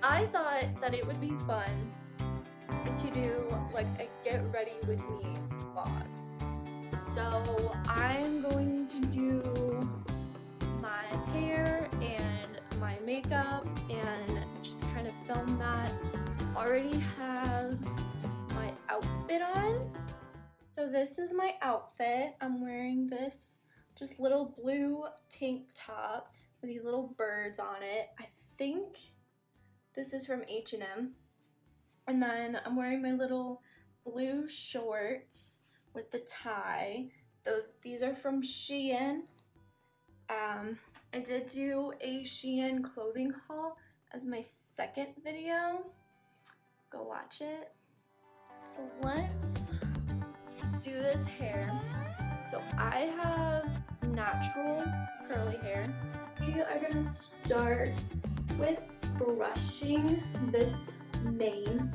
I thought that it would be fun to do like a get ready with me vlog. So I'm going to do my hair and my makeup and just kind of film that. Already have my outfit on. So this is my outfit. I'm wearing this just little blue tank top with these little birds on it. I think this is from H&M. And then I'm wearing my little blue shorts with the tie. These are from Shein. I did do a Shein clothing haul as my second video. Go watch it. So let's do this hair. So I have natural curly hair. We are gonna start with brushing this mane.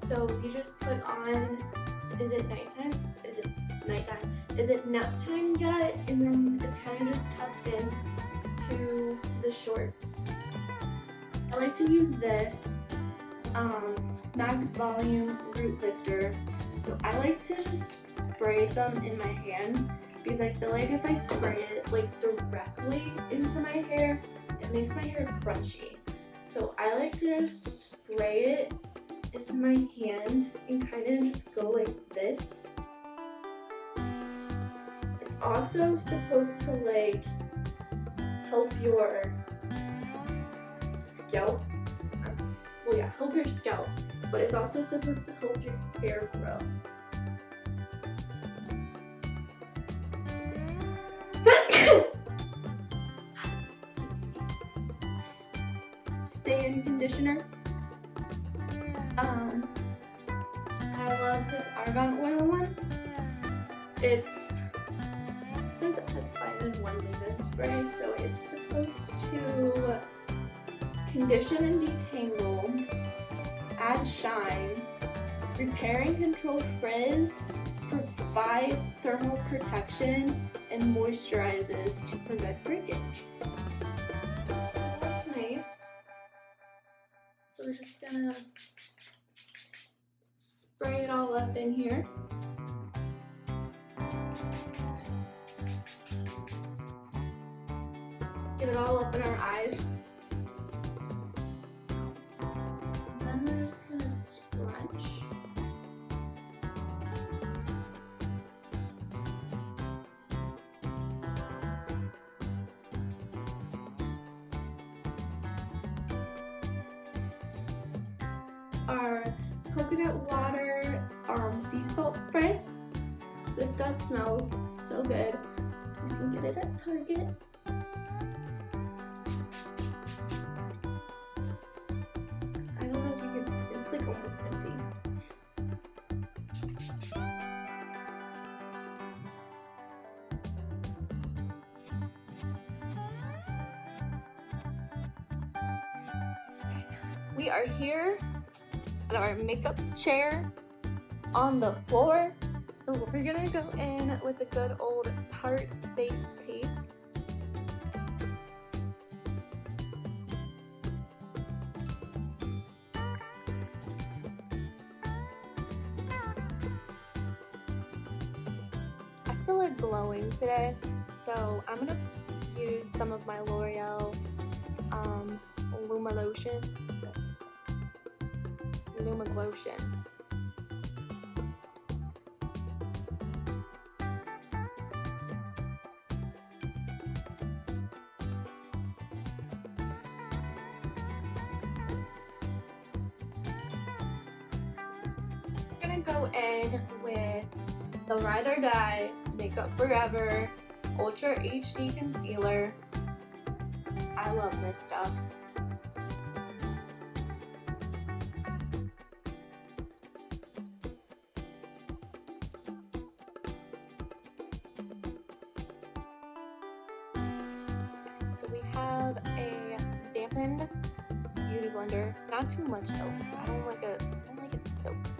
So you just put on, is it nighttime? Is it nighttime? Is it nap time yet? And then it's kind of just tucked in to the shorts. I like to use this Max Volume Root Lifter. So I like to just spray some in my hand because I feel like if I spray it like directly into my hair, it makes my hair crunchy. So I like to just spray it into my hand and kind of just go like this. It's also supposed to like help your scalp. Well, yeah, help your scalp, but it's also supposed to help your hair grow. Stay-in conditioner. I love this argan oil one. It says it has 5-in-1 leave-in spray, so it's supposed to condition and detangle, add shine, repair and control frizz, provides thermal protection, and moisturizes to prevent breakage. So that's nice. So we're just gonna spray it all up in here. Get it all up in our eyes. And then we're just gonna scrunch. Our coconut water sea salt spray. This stuff smells so good. You can get it at Target. I don't know if you could, it's like almost empty. We are here at our makeup chair on the floor. So we're gonna go in with a good old Tarte base tape. I feel like glowing today, so I'm gonna use some of my L'Oreal Luma Glotion. I'm gonna go in with the Ride or Die Makeup Forever Ultra HD Concealer. I love this stuff. we have a dampened beauty blender. Not too much though. I don't like it soaked.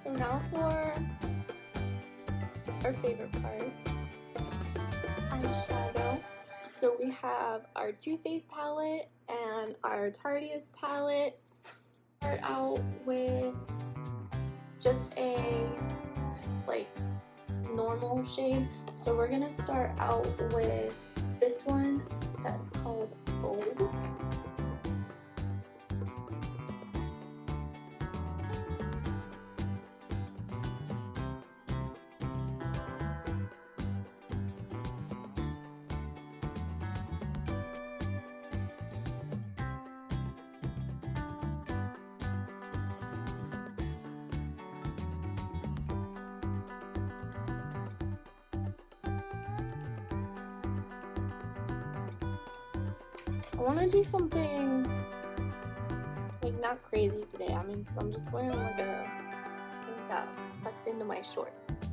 So now for our favorite part, eyeshadow. So we have our Too Faced palette and our Tardiest palette. Start out with just a like normal shade. So we're gonna start out with this one that's called Bold. I want to do something like not crazy today. I mean, I'm just wearing like a tank top tucked into my shorts.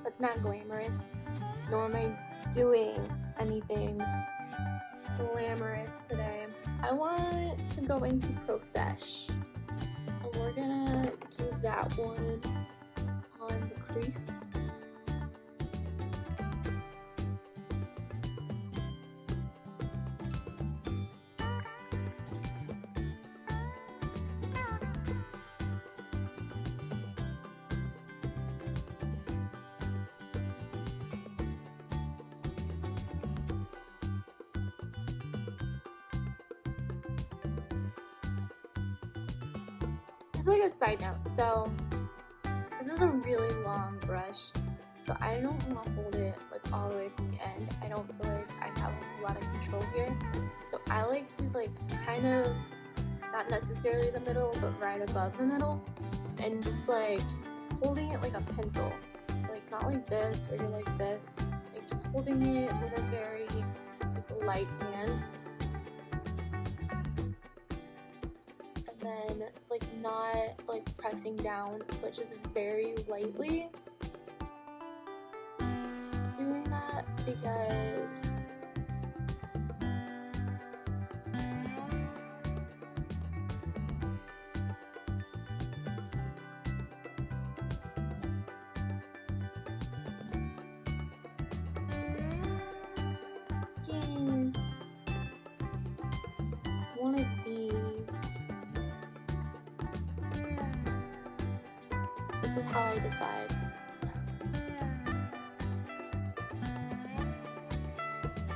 That's not glamorous, nor am I doing anything glamorous today. I want to go into Profesh, and we're gonna do that one on the crease. Just like a side note, so this is a really long brush, so I don't want to hold it like all the way to the end. I don't feel like I have a lot of control here, so I like to like kind of not necessarily the middle, but right above the middle, and just like holding it like a pencil, like not like this or like this, like just holding it with a very like light hand. Then like not like pressing down, but just very lightly doing that because getting one of these. This is how I decide.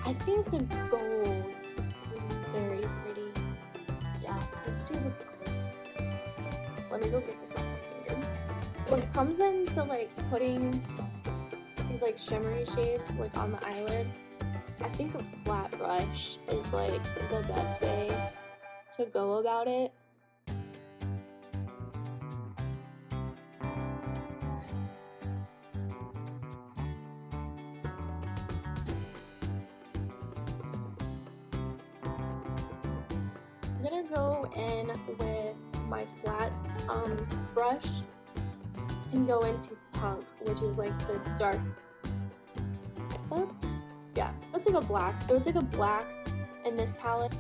I think the gold is very pretty. Yeah, let's do the gold. Let me go get this on my fingers. When it comes into like putting these like shimmery shades like on the eyelid, I think a flat brush is like the best way to go about it. I'm gonna go in with my flat brush and go into Punk, which is like the dark. Yeah, that's like a black. So it's like a black in this palette.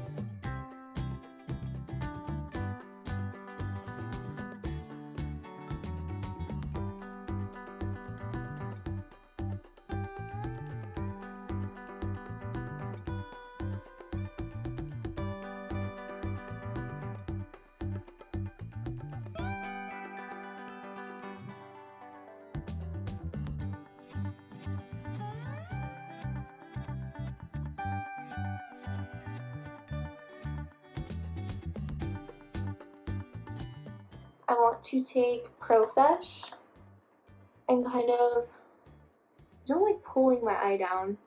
I want to take Profesh and kind of, I don't like pulling my eye down.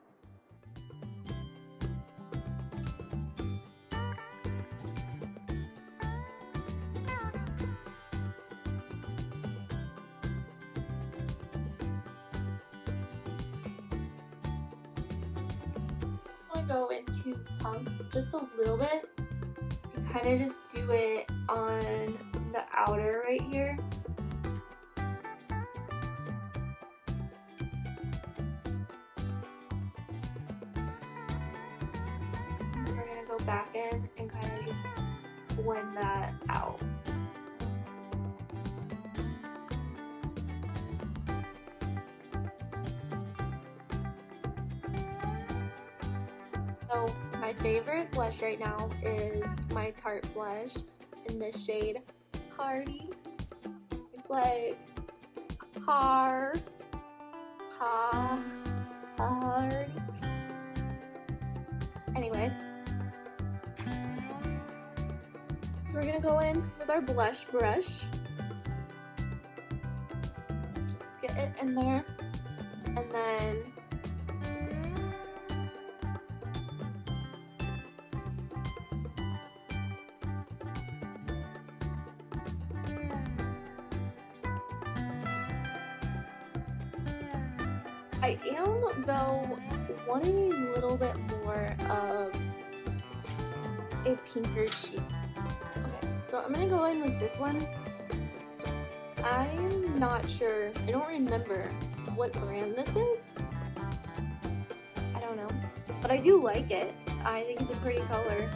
I'm gonna go into pump just a little bit and kind of just do it on the outer right here. We're gonna go back in and kind of just blend that out. So my favorite blush right now is my Tarte blush in the shade Party. It's like party. Anyways, so we're gonna go in with our blush brush. Just get it in there, and then I am, though, wanting a little bit more of a pinker cheek. Okay, so I'm gonna go in with this one. I'm not sure, I don't remember what brand this is. I don't know, but I do like it. I think it's a pretty color.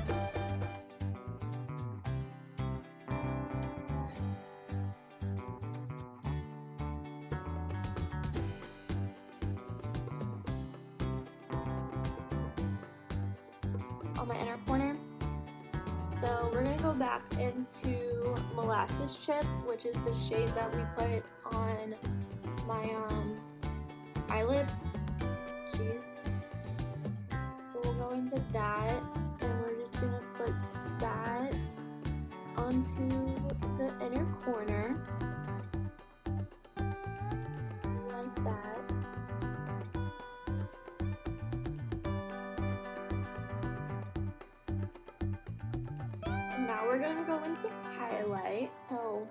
On my inner corner. So we're gonna go back into Molasses Chip, which is the shade that we put on my eyelid. Jeez. So we'll go into that, and we're just gonna put that onto the inner corner, like that. Now we're going to go into highlight. So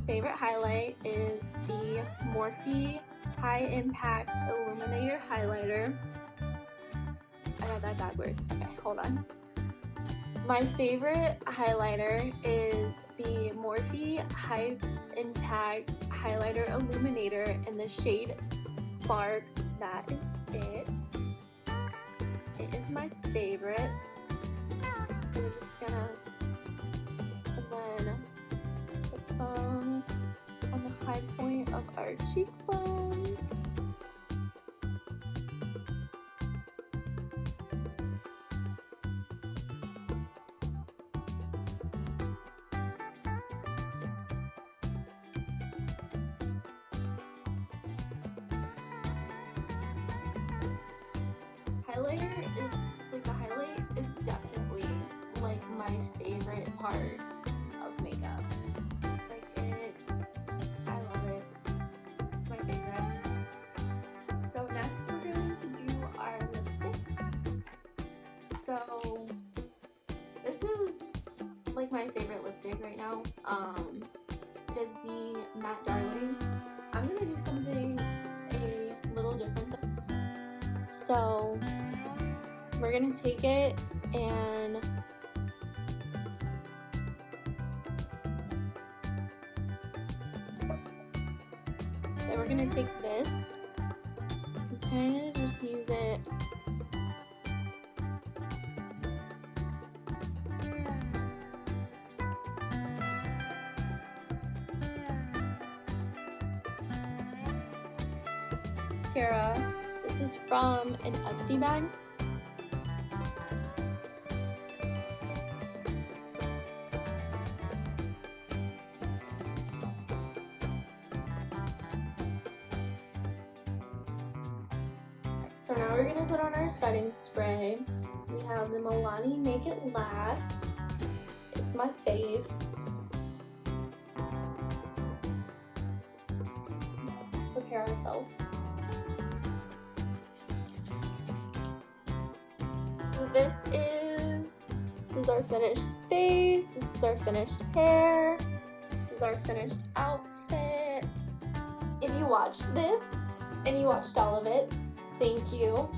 favorite highlight is the Morphe High Impact Illuminator Highlighter. I got that backwards. Okay, hold on. My favorite highlighter is the Morphe High Impact Highlighter Illuminator in the shade Spark. That is it. It is my favorite. So we're just gonna, and then put some on the high point of our cheekbones. Highlighter is, like, the highlight is definitely like my favorite part of makeup. Like, it, I love it. It's my favorite. So next we're going to do our lipstick. So this is like my favorite lipstick right now. It is the Matte Darling. I'm gonna do something a little different though. So we're gonna take it and then we're gonna take this and kind of just use it mascara. This is from an Ipsy bag. So now we're gonna put on our setting spray. We have the Milani Make It Last. It's my fave. prepare ourselves. So this is our finished face, this is our finished hair, this is our finished outfit. If you watched this and you watched all of it, thank you.